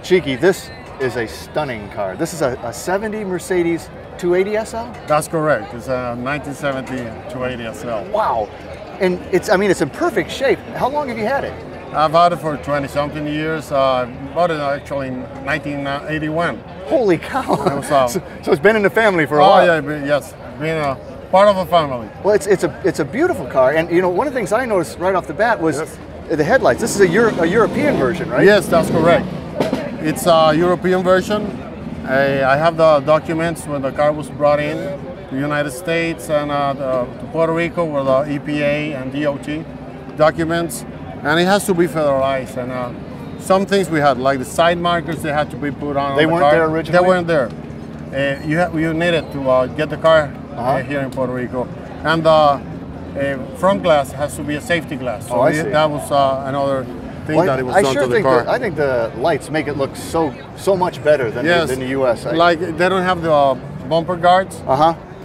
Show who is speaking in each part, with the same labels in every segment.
Speaker 1: Cheeky, this is a stunning car. This is a 70 Mercedes 280 SL?
Speaker 2: That's correct. It's a 1970 280 SL.
Speaker 1: Wow. And it's, I mean, it's in perfect shape. How long have you had it?
Speaker 2: I've had it for 20-something years. Bought it actually in 1981.
Speaker 1: Holy cow.
Speaker 2: So
Speaker 1: it's been in the family for a while.
Speaker 2: Oh, yeah, yes. Being a part of a family.
Speaker 1: Well, it's a beautiful car. And, you know, one of the things I noticed right off the bat was the headlights. This is a European version, right?
Speaker 2: Yes, that's correct. It's a European version. I have the documents when the car was brought in to the United States and to Puerto Rico with the EPA and DOT documents. And it has to be federalized. And some things we had, like the side markers, they had to be put on.
Speaker 1: They weren't there originally?
Speaker 2: They weren't there. You needed to get the car here in Puerto Rico. And the front glass has to be a safety glass. So that was another thing that it was done to the car.
Speaker 1: I think the lights make it look so much better than the US.
Speaker 2: Like they don't have the bumper guards.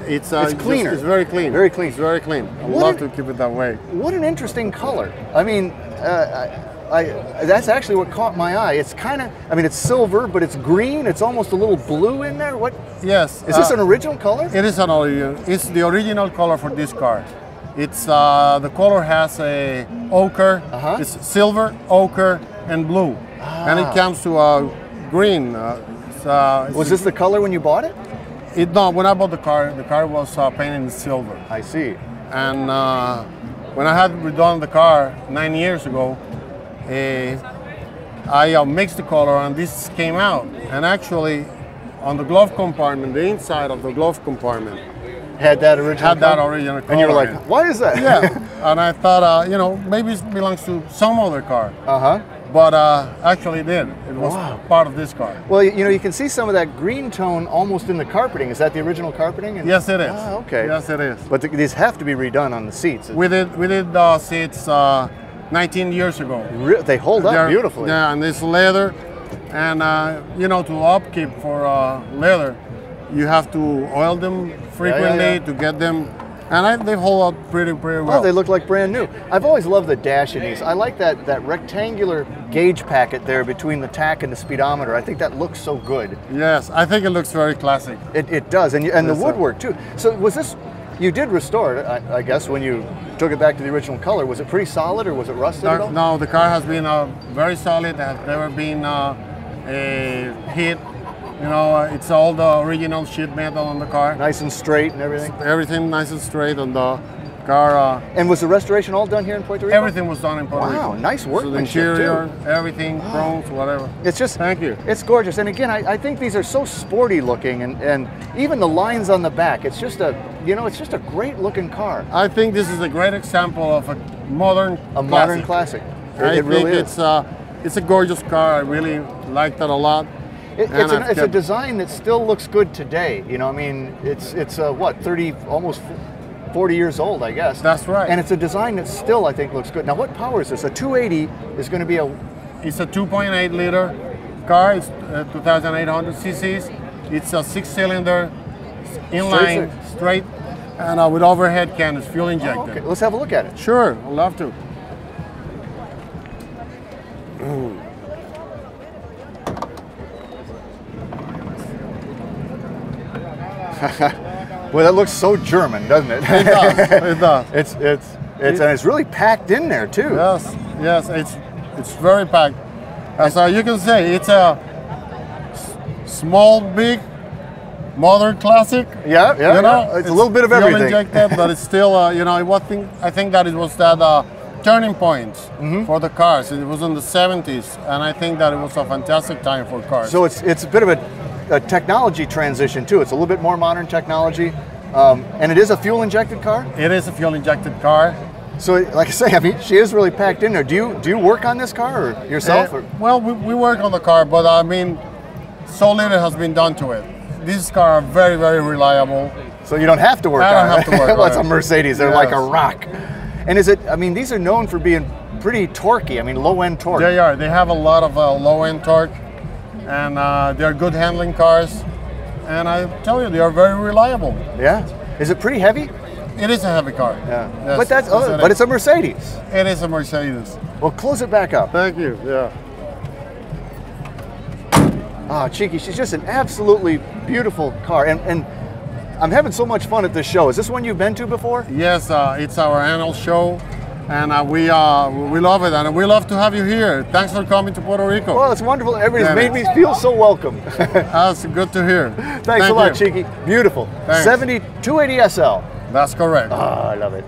Speaker 2: It's
Speaker 1: cleaner.
Speaker 2: It's very clean.
Speaker 1: Very clean.
Speaker 2: It's very clean. I love to keep it that way.
Speaker 1: What an interesting color. I mean, that's actually what caught my eye. It's kind of, I mean, it's silver, but it's green. It's almost a little blue in there. What?
Speaker 2: Yes.
Speaker 1: Is this an original color?
Speaker 2: It is an original. It's the original color for this car. It's the color has a ochre. It's silver, ochre, and blue, and it comes to a green.
Speaker 1: Was this the color when you bought it?
Speaker 2: No, when I bought the car was painted in silver.
Speaker 1: I see.
Speaker 2: And when I had redone the car 9 years ago, I mixed the color and this came out. And actually, on the glove compartment, the inside of the glove compartment,
Speaker 1: had that original color? And you were like, why is that?
Speaker 2: Yeah, and I thought, you know, maybe it belongs to some other car. But actually it did. It was part of this car.
Speaker 1: Well, you know, you can see some of that green tone almost in the carpeting. Is that the original carpeting?
Speaker 2: Yes, it is.
Speaker 1: Ah, okay.
Speaker 2: Yes, it is.
Speaker 1: But these have to be redone on the seats.
Speaker 2: We did the seats 19 years ago.
Speaker 1: They hold up beautifully.
Speaker 2: Yeah, and it's leather. And, you know, to upkeep for leather, you have to oil them frequently to get them, and they hold up pretty well.
Speaker 1: Oh, they look like brand new. I've always loved the dash in these. I like that rectangular gauge packet there between the tach and the speedometer. I think that looks so good.
Speaker 2: Yes, I think it looks very classic.
Speaker 1: It does, and the woodwork too. So was this, you did restore it, I guess, when you took it back to the original color. Was it pretty solid or was it rusted at all?
Speaker 2: No, the car has been very solid. There has never been a hit. You know, it's all the original sheet metal on the car.
Speaker 1: Nice and straight and everything?
Speaker 2: Everything nice and straight on the car.
Speaker 1: And was the restoration all done here in Puerto Rico?
Speaker 2: Everything was done in Puerto Rico.
Speaker 1: Wow, nice workmanship
Speaker 2: so the interior,
Speaker 1: too.
Speaker 2: everything, chromes, whatever.
Speaker 1: It's just,
Speaker 2: thank you.
Speaker 1: It's gorgeous. And again, I think these are so sporty looking, and even the lines on the back, it's just a, you know, it's just a great looking car.
Speaker 2: I think this is a great example of a modern
Speaker 1: classic.
Speaker 2: It really is. It's a gorgeous car. I really like that a lot.
Speaker 1: It's a design that still looks good today. You know, I mean, it's what, 30, almost 40 years old, I guess.
Speaker 2: That's right.
Speaker 1: And it's a design that still, I think, looks good. Now, what power is this? A 280 is going to be a...
Speaker 2: It's a 2.8 liter car. It's 2,800 cc's. It's a 6-cylinder, inline, straight, and with overhead cannons, fuel injected.
Speaker 1: Okay, let's have a look at it.
Speaker 2: Sure, I'd love to.
Speaker 1: Well, that looks so German, doesn't it?
Speaker 2: It does. It does.
Speaker 1: And it's really packed in there too.
Speaker 2: Yes, it's very packed. As you can say, it's a small, big, modern classic.
Speaker 1: Yeah. You know, it's a little bit of everything.
Speaker 2: Injected, but it's still, you know, I think that it was that turning point for the cars. It was in the 70s, and I think that it was a fantastic time for cars.
Speaker 1: So it's a bit of a technology transition too. It's a little bit more modern technology, and it is a fuel-injected car?
Speaker 2: It is a fuel-injected car.
Speaker 1: So, like I say, I mean, she is really packed in there. Do you work on this car or yourself?
Speaker 2: Well, we work on the car, but I mean, so little has been done to it. These cars are very, very reliable.
Speaker 1: So you don't have to work on it?
Speaker 2: I don't have to work on it.
Speaker 1: Well, it's a Mercedes. They're like a rock. And is it, I mean, these are known for being pretty torquey. I mean, low-end torque.
Speaker 2: They are. They have a lot of low-end torque. And they're good handling cars, and I tell you, they are very reliable.
Speaker 1: Yeah. Is it pretty heavy?
Speaker 2: It is a heavy car.
Speaker 1: Yeah. Yes, but it's a Mercedes.
Speaker 2: It is a Mercedes.
Speaker 1: Well, close it back up.
Speaker 2: Thank you. Yeah.
Speaker 1: Oh, Cheeky, she's just an absolutely beautiful car. And I'm having so much fun at this show. Is this one you've been to before?
Speaker 2: Yes, it's our annual show, and we love it, and we love to have you here. Thanks for coming to Puerto Rico.
Speaker 1: Well, it's wonderful. Everybody's made me feel so welcome.
Speaker 2: That's good to hear.
Speaker 1: Thanks a lot, Cheeky. Beautiful.
Speaker 2: Thanks.
Speaker 1: 280 SL.
Speaker 2: That's correct.
Speaker 1: Oh, I love it.